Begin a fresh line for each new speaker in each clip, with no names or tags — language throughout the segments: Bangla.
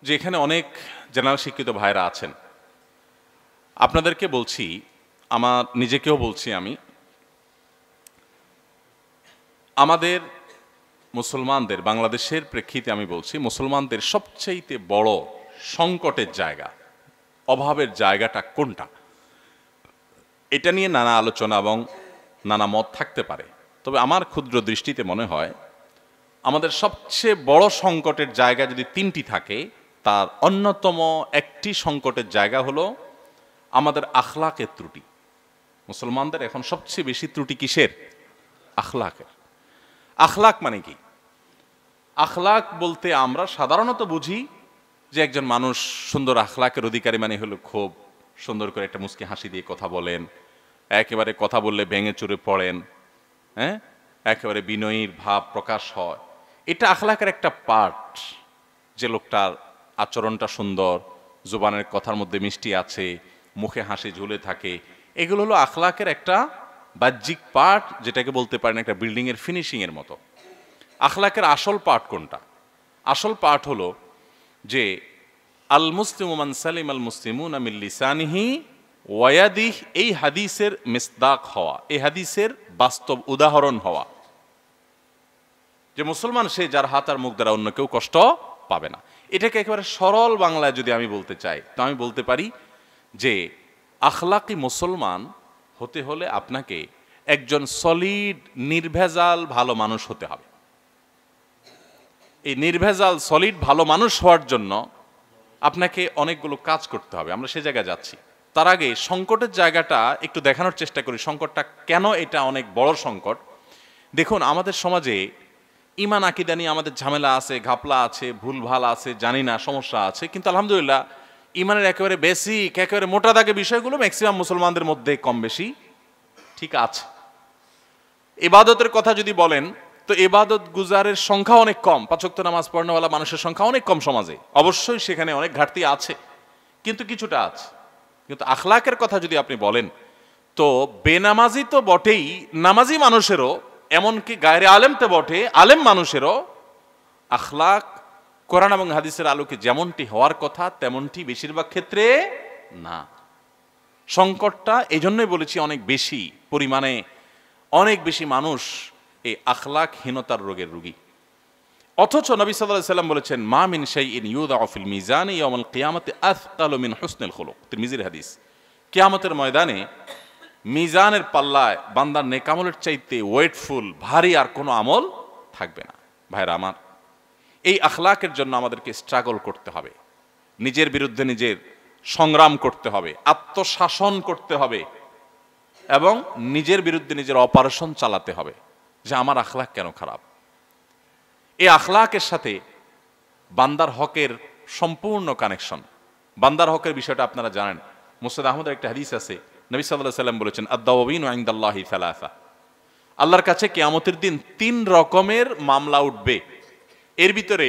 যে এখানে অনেক জেনারেল শিক্ষিত ভাইরা আছেন, আপনাদেরকে বলছি, আমার নিজেকেও বলছি, আমাদের মুসলমানদের, বাংলাদেশের প্রেক্ষিতে আমি বলছি, মুসলমানদের সবচেয়ে বড় সংকটের জায়গা, অভাবের জায়গাটা কোনটা, এটা নিয়ে নানা আলোচনা এবং নানা মত থাকতে পারে। তবে আমার ক্ষুদ্র দৃষ্টিতে মনে হয় আমাদের সবচেয়ে বড় সংকটের জায়গা যদি তিনটি থাকে, তার অন্যতম একটি সংকটের জায়গা হলো আমাদের আখলাকের ত্রুটি। মুসলমানদের এখন সবচেয়ে বেশি ত্রুটি কিসের? আখলাকের। আখলাক মানে কি? আখলাক বলতে আমরা সাধারণত বুঝি যে একজন মানুষ সুন্দর আখলাকের অধিকারী মানে হলো খুব সুন্দর করে একটা মুচকি হাসি দিয়ে কথা বলেন, একেবারে কথা বললে ভেঙে চুরে পড়েন, হ্যাঁ, একেবারে বিনয়ীর ভাব প্রকাশ হয়। এটা আখলাকের একটা পার্ট, যে লোকটার আচরণটা সুন্দর, জুবানের কথার মধ্যে মিষ্টি আছে, মুখে হাসি ঝুলে থাকে, এগুলো হলো আখলাকের একটা বাহ্যিক পার্ট, যেটাকে বলতে পারেন একটা বিল্ডিংয়ের ফিনিশিংয়ের মতো। আখলাকের আসল পার্ট কোনটা? আসল পার্ট হলো যে আল মুসলিমু মান সালিম আল মুসলিমুনা মিন লিসানিহি ওয়া ইয়াদিহি, এই হাদিসের মিসদাক হওয়া, এই হাদিসের বাস্তব উদাহরণ হওয়া, যে মুসলমান সে যার হাত আর মুখ দ্বারা অন্য কেউ কষ্ট পাবে না। এটাকে একেবারে সরল বাংলায় যদি আমি বলতে চাই, তো আমি বলতে পারি যে আখলাকি মুসলমান হতে হলে আপনাকে একজন সলিড নির্ভেজাল ভালো মানুষ হতে হবে। এই নির্ভেজাল সলিড ভালো মানুষ হওয়ার জন্য আপনাকে অনেকগুলো কাজ করতে হবে। আমরা সে জায়গায় যাচ্ছি। তার আগে সংকটের জায়গাটা একটু দেখানোর চেষ্টা করি, সংকটটা কেন এটা অনেক বড় সংকট। দেখুন, আমাদের সমাজে ইমান আকিদা নিয়ে আমাদের ঝামেলা আছে, ঘাপলা আছে, ভুলভাল আছে, জানি না, সমস্যা আছে, কিন্তু আলহামদুলিল্লাহ ইমানের একেবারে বেসিক, একেবারে মোটা দাগে বিষয়গুলো ম্যাক্সিমাম মুসলমানদের মধ্যে কম বেশি ঠিক আছে। ইবাদতের কথা যদি বলেন, তো ইবাদত গুজারের সংখ্যা অনেক কম, ৫ ওয়াক্ত নামাজ পড়নেওয়ালা মানুষের সংখ্যা অনেক কম সমাজে। অবশ্যই সেখানে অনেক ঘাটতি আছে, কিন্তু কিছুটা আছে। কিন্তু আখলাকের কথা যদি আপনি বলেন, তো বেনামাজি তো বটেই, নামাজি মানুষেরও, এমনকি গায়রে আলেম তো বটে, আলেম মানুষেরও আখলাক কোরআন এবং হাদিসের আলোকে যেমনটি হওয়ার কথা তেমনটি বেশিরভাগ ক্ষেত্রে না। সংকটটা এই জন্যই বলেছি অনেক বেশি পরিমাণে, অনেক বেশি মানুষ এই আখলাকহীনতার রোগের রোগী। অথচ নবী সাল্লাল্লাহু আলাইহি ওয়াসাল্লাম বলেছেন, মা মিন শাইইন ইউদাউ ফিল মিজানি ইয়াউমাল কিয়ামাতি আথকালু মিন হুসনিল খুলুক, তিরমিজির হাদিস। কিয়ামতের ময়দানে মিজানের পাল্লায় বান্দার নেক আমলের চাইতে ওয়েটফুল, ভারী আর কোনো আমল থাকবে না। ভাইরা আমার, এই আখলাকের জন্য আমাদেরকে স্ট্রাগল করতে হবে, নিজের বিরুদ্ধে নিজের সংগ্রাম করতে হবে, আত্মশাসন করতে হবে এবং নিজের বিরুদ্ধে নিজের অপারেশন চালাতে হবে যে আমার আখলাক কেন খারাপ। এই আখলাকের সাথে বান্দার হকের সম্পূর্ণ কানেকশন। বান্দার হকের বিষয়টা আপনারা জানেন, মুসনাদ আহমদের একটা হাদিস আছে, নবী সাল্লাল্লাহু আলাইহি ওয়াসাল্লাম বলেছেন, আদ-দাওয়াবিনু ইনদাল্লাহি সালাসা, আল্লাহর কাছে কিয়ামতের দিন 3 রকমের মামলা উঠবে। এর ভিতরে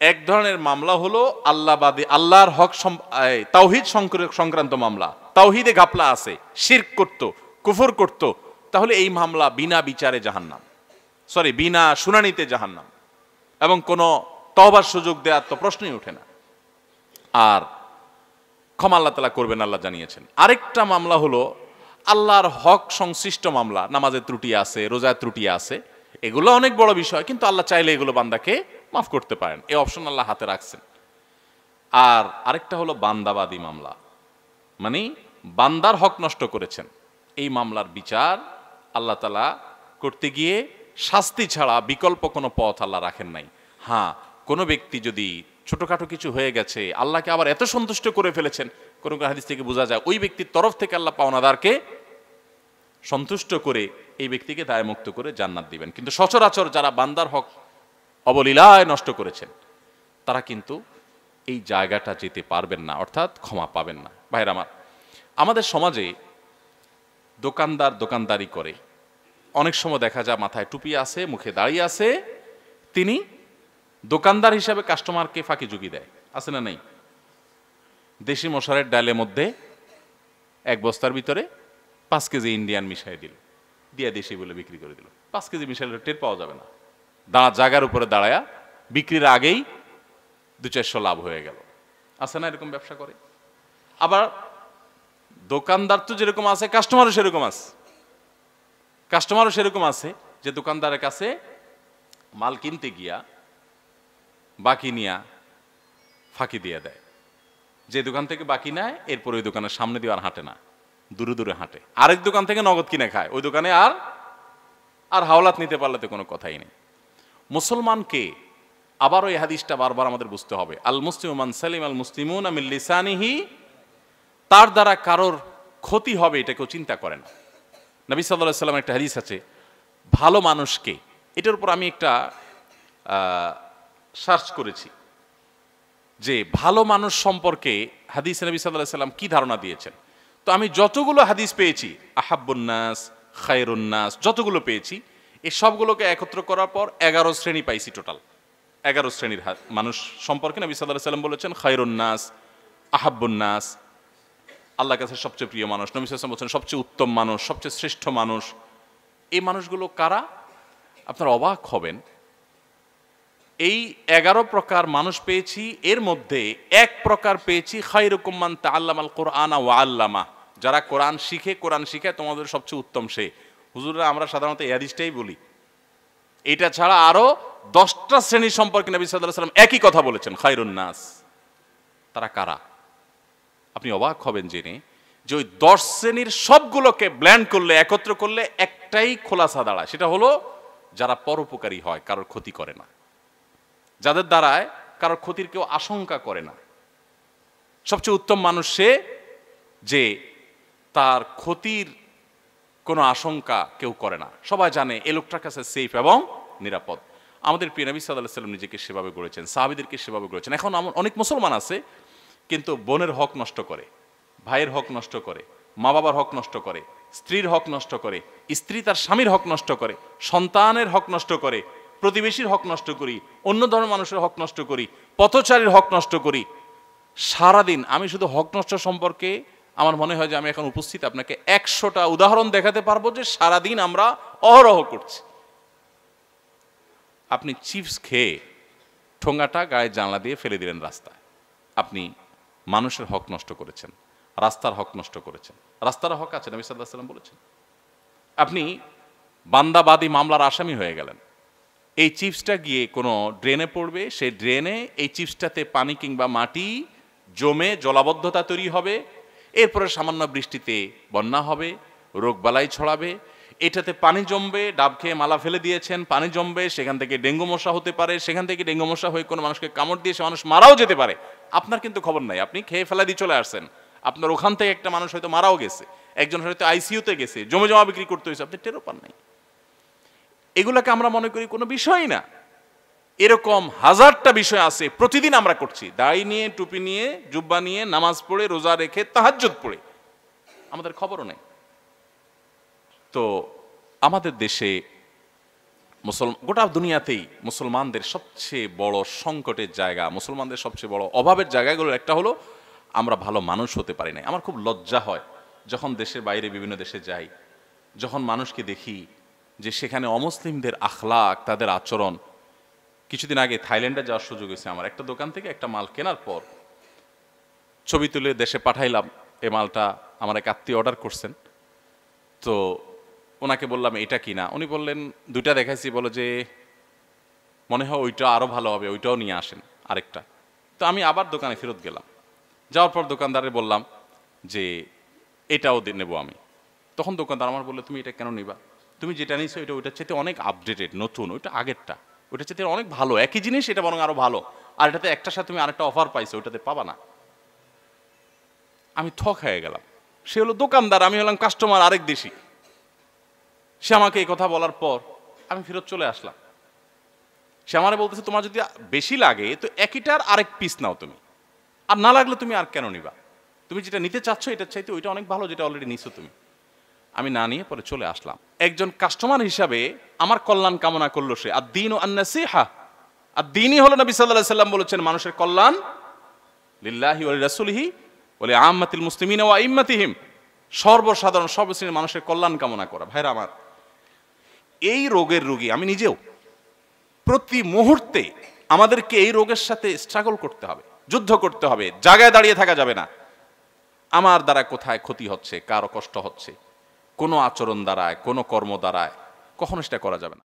এক ধরনের মামলা হলো আল্লাহবাদী, আল্লাহর হক তাওহীদ সংক্রান্ত মামলা। তাওহীদে ঘাপলা আছে, শিরক করত, কুফর করত, তাহলে এই মামলা বিনা বিচারে জাহান্নাম, বিনা শুনানিতে জাহান্নাম, এবং কোনো তওবার সুযোগ দেওয়ার তো প্রশ্নই ওঠে না। আর ক্ষমা আল্লাহ তাআলা করবেন, আল্লাহ জানিয়েছেন। আরেকটা মামলা হলো আল্লাহর হক সংশ্লিষ্ট মামলা, নামাজের ত্রুটি আছে, রোজার ত্রুটি আছে, এগুলো অনেক বড় বিষয়, কিন্তু আল্লাহ চাইলে এগুলো বান্দাকে মাফ করতে পারেন, এই অপশন আল্লাহ হাতে রাখছেন। আর আরেকটা হলো বান্দাবাদী মামলা, মানে বান্দার হক নষ্ট করেছেন, এই মামলার বিচার আল্লাহ তাআলা করতে গিয়ে শাস্তি ছাড়া বিকল্প কোনো পথ আল্লাহ রাখেন নাই। হ্যাঁ, কোনো ব্যক্তি যদি ছোটখাটো কিছু হয়ে গেছে, আল্লাহকে আবার এত সন্তুষ্ট করে ফেলেছেন, কোন কোন হাদিস থেকে বোঝা যায় ওই ব্যক্তির তরফ থেকে আল্লাহ পাওনাদারকে সন্তুষ্ট করে এই ব্যক্তিকে দায়মুক্ত করে জান্নাত দিবেন। কিন্তু সচরাচর যারা বান্দার হক অবলীলায় নষ্ট করেছেন, তারা কিন্তু এই জায়গাটা যেতে পারবেন না, অর্থাৎ ক্ষমা পাবেন না। ভাইরা আমার, আমাদের সমাজে দোকানদার দোকানদারি করে, অনেক সময় দেখা যায় মাথায় টুপি আছে, মুখে দাঁড়িয়ে আছে, তিনি দোকানদার হিসাবে কাস্টমারকে ফাঁকি ঝুঁকি দেয়, আছে না নাই? দেশি মশারের ডালের মধ্যে 1 বস্তার ভিতরে 5 কেজি ইন্ডিয়ান মিশাই দিল, দিয়া দেশি বলে বিক্রি করে দিল। 5 কেজি মিশাইলে টের পাওয়া যাবে না, জায়গার উপরে দাঁড়ায়া বিক্রির আগেই 2-400 লাভ হয়ে গেল। আছে না এরকম ব্যবসা করে? আবার দোকানদার তো যেরকম আছে, কাস্টমারও সেরকম আছে। কাস্টমারও সেরকম আছে যে দোকানদারের কাছে মাল কিনতে গিয়া বাকি নিয়া ফাঁকি দিয়ে দেয়। যে দোকান থেকে বাকি নেয় এরপর ওই দোকানের সামনে দিয়ে আর হাঁটে না, দূরে দূরে হাঁটে। আরেক দোকান থেকে নগদ কিনে খায়, ওই দোকানে আর হাওলাত নিতে পারলে তো কোনো কথাই নেই। মুসলমানকে আবার ওই হাদিসটা বারবার আমাদের বুঝতে হবে, আল মুসলিমু মান সালিম আল মুসলিমুনা মিন লিসানিহি, তার দ্বারা কারোর ক্ষতি হবে এটা কেউ চিন্তা করে না। নবী সাল্লাল্লাহু আলাইহি ওয়াসাল্লামের একটা হাদিস আছে, ভালো মানুষকে, এটার উপর আমি একটা সার্চ করেছি যে ভালো মানুষ সম্পর্কে হাদিসে নবী সাল্লাল্লাহু আলাইহি ওয়াসাল্লাম কি ধারণা দিয়েছেন। তো আমি যতগুলো হাদিস পেয়েছি, আহাব্বুন নাস, খায়রুন নাস, যতগুলো পেয়েছি এই সবগুলোকে একত্র করার পর 11 শ্রেণী পাইছি। টোটাল 11 শ্রেণীর মানুষ সম্পর্কে নবী সাল্লাল্লাহু আলাইহি ওয়াসাল্লাম বলেছেন খায়রুন নাস, আহাব্বুন নাস, আল্লাহর কাছে সবচেয়ে প্রিয় মানুষ। নবী সাল্লাল্লাহু আলাইহি ওয়াসাল্লাম বলেছেন সবচেয়ে উত্তম মানুষ, সবচেয়ে শ্রেষ্ঠ মানুষ। এই মানুষগুলো কারা? আপনারা অবাক হবেন, এই 11 প্রকার মানুষ পেয়েছি, এর মধ্যে এক প্রকার পেয়েছি খায়রুকুম মান তাআল্লামাল কুরআনা ওয়া আল্লামা, যারা কোরআন শিখে, কোরআন শিখায় তোমাদের সবচেয়ে উত্তম সে। হুজুররা আমরা সাধারণত এই হাদিসটাই বলি। এটা ছাড়া আরো 10টা শ্রেণী সম্পর্কে নবী সাল্লাল্লাহু আলাইহি ওয়াসাল্লাম একই কথা বলেছেন, খায়রুন নাস। তারা কারা? আপনি অবাক হবেন জেনে যে ওই 10 শ্রেণীর সবগুলোকে ব্ল্যান্ড করলে, একত্র করলে একটাই খোলাসা দাঁড়ায়, সেটা হলো যারা পরোপকারী হয়, কারোর ক্ষতি করে না, যাদের দ্বারায় কারোর ক্ষতির কেউ আশঙ্কা করে না। সবচেয়ে উত্তম মানুষ সে যে তার ক্ষতির কোনো আশঙ্কা কেউ করে না। সবাই জানে এ লোকটার কাছে সেফ এবং নিরাপদ। আমাদের প্রিয় নবী সাল্লাল্লাহু আলাইহি ওয়াসাল্লাম নিজেকে সেভাবে গড়েছেন, সাহাবীদেরকে সেভাবে গড়েছেন। এখন অনেক মুসলমান আছে কিন্তু বোনের হক নষ্ট করে, ভাইয়ের হক নষ্ট করে, মা বাবার হক নষ্ট করে, স্ত্রীর হক নষ্ট করে, স্ত্রী তার স্বামীর হক নষ্ট করে, সন্তানের হক নষ্ট করে, প্রতিবেশীর হক নষ্ট করি, অন্য ধর্মের মানুষের হক নষ্ট করি, পথচারীর হক নষ্ট করি। সারাদিন আমি শুধু হক নষ্ট সম্পর্কে আমার মনে হয় যে আমি এখন উপস্থিত আপনাকে 100টা উদাহরণ দেখাতে পারবো যে সারাদিন আমরা অহরহ করছি। আপনি চিপস খেয়ে ঠোঙাটা গায়ে জানলা দিয়ে ফেলে দিলেন রাস্তায়, আপনি মানুষের হক নষ্ট করেছেন, রাস্তার হক নষ্ট করেছেন। রাস্তার হক আছে, নবী সাল্লাল্লাহু আলাইহি ওয়াসাল্লাম বলেছেন। আপনি বান্দাবাদী মামলার আসামি হয়ে গেলেন, এই চিপসটা গিয়ে কোনো ড্রেনে পড়বে, সেই ড্রেনে এই চিপসটাতে পানি কিংবা মাটি জমে জলাবদ্ধতা তৈরি হবে, এরপরে সামান্য বৃষ্টিতে বন্যা হবে, রোগবালাই ছড়াবে, এটাতে পানি জমবে, ডাব খেয়ে মালা ফেলে দিয়েছেন, পানি জমবে, সেখান থেকে ডেঙ্গু মশা হতে পারে, সেখান থেকে ডেঙ্গু মশা হয়ে কোনো মানুষকে কামড় দিয়ে সে মানুষ মারাও যেতে পারে। আপনার কিন্তু খবর নাই, আপনি খেয়ে ফেলা দিয়ে চলে আসছেন, আপনার ওখান থেকে একটা মানুষ হয়তো মারাও গেছে, একজন হয়তো আইসিইউতে গেছে, জমে জমা বিক্রি করতে হয়েছে, আপনি টেরও পান নাই। এগুলোকে আমরা মনে করি কোনো বিষয়ই না। এরকম হাজারটা বিষয় আছে প্রতিদিন আমরা করছি, দাড়ি নিয়ে, টুপি নিয়ে, জুব্বা নিয়ে, নামাজ পড়ে, রোজা রেখে, তাহাজ্জুদ পড়ে, আমাদের খবরও নেই। তো আমাদের দেশে গোটা দুনিয়াতেই মুসলমানদের সবচেয়ে বড় সংকটের জায়গা, মুসলমানদের সবচেয়ে বড় অভাবের জায়গাগুলোর একটা হলো আমরা ভালো মানুষ হতে পারি না। আমার খুব লজ্জা হয় যখন দেশের বাইরে বিভিন্ন দেশে যাই, যখন মানুষকে দেখি যে সেখানে অমুসলিমদের আখলাক, তাদের আচরণ। কিছুদিন আগে থাইল্যান্ডে যাওয়ার সুযোগ হয়েছে আমার, একটা দোকান থেকে একটা মাল কেনার পর ছবি তুলে দেশে পাঠাইলাম। এই মালটা আমার এক আত্মীয় অর্ডার করছেন, তো ওনাকে বললাম এটা কিনা, উনি বললেন দুইটা দেখাইছি, বলো যে মনে হয় ওইটা আরো ভালো হবে, ওইটাও নিয়ে আসেন আরেকটা। তো আমি আবার দোকানে ফেরত গেলাম, যাওয়ার পর দোকানদারে বললাম যে এটাও নেবো আমি। তখন দোকানদার আমার বললো তুমি এটা কেন নিবা, তুমি যেটা নিছো এটা ওইটার চাইতে অনেক আপডেটেড, নতুন, ওইটা আগেরটা, ওইটার চাইতে অনেক ভালো, একই জিনিস এটা বরং আরো ভালো, আর এটাতে একটার সাথে তুমি আরেকটা অফার পাইছো, ওইটাতে পাবা না। আমি থক হয়ে গেলাম। সে হলো দোকানদার, আমি হলাম কাস্টমার, আরেক দেশি। সে আমাকে এই কথা বলার পর আমি ফেরত চলে আসলাম। সে আমারে বলতেছে তোমার যদি বেশি লাগে তো একইটার আরেক পিস নাও তুমি, আর না লাগলে তুমি আর কেন নিবা, তুমি যেটা নিতে চাচ্ছ এটার চাইতে ওইটা অনেক ভালো, যেটা অলরেডি নিছো তুমি। আমি না নিয়ে পরে চলে আসলাম। একজন কাস্টমার হিসাবে আমার কল্যাণ কামনা করলো সে। আদ-দীনু আন-নাসিহা, আদ-দীনই হলো নবী সাল্লাল্লাহু আলাইহি ওয়াসাল্লাম বলেছেন মানুষের কল্যাণ, লিল্লাহি ওয়া লিরাসূলিহি ওয়া লিআম্মাতিল মুসলিমিনা ওয়া আইম্মাতিহিম, সর্বসাধারণ সর্বশ্রেণীর মানুষের কল্যাণ কামনা করা। ভাইরা আমার, এই রোগের রোগী আমি নিজেও। প্রতি মুহূর্তে আমাদেরকে এই রোগের সাথে স্ট্রাগল করতে হবে, যুদ্ধ করতে হবে, জায়গায় দাঁড়িয়ে থাকা যাবে না। আমার দ্বারা কোথায় ক্ষতি হচ্ছে, কারো কষ্ট হচ্ছে, কোনো আচরণ দ্বারায়, কোনো কর্ম দ্বারায় কখনো সেটা করা যাবে না।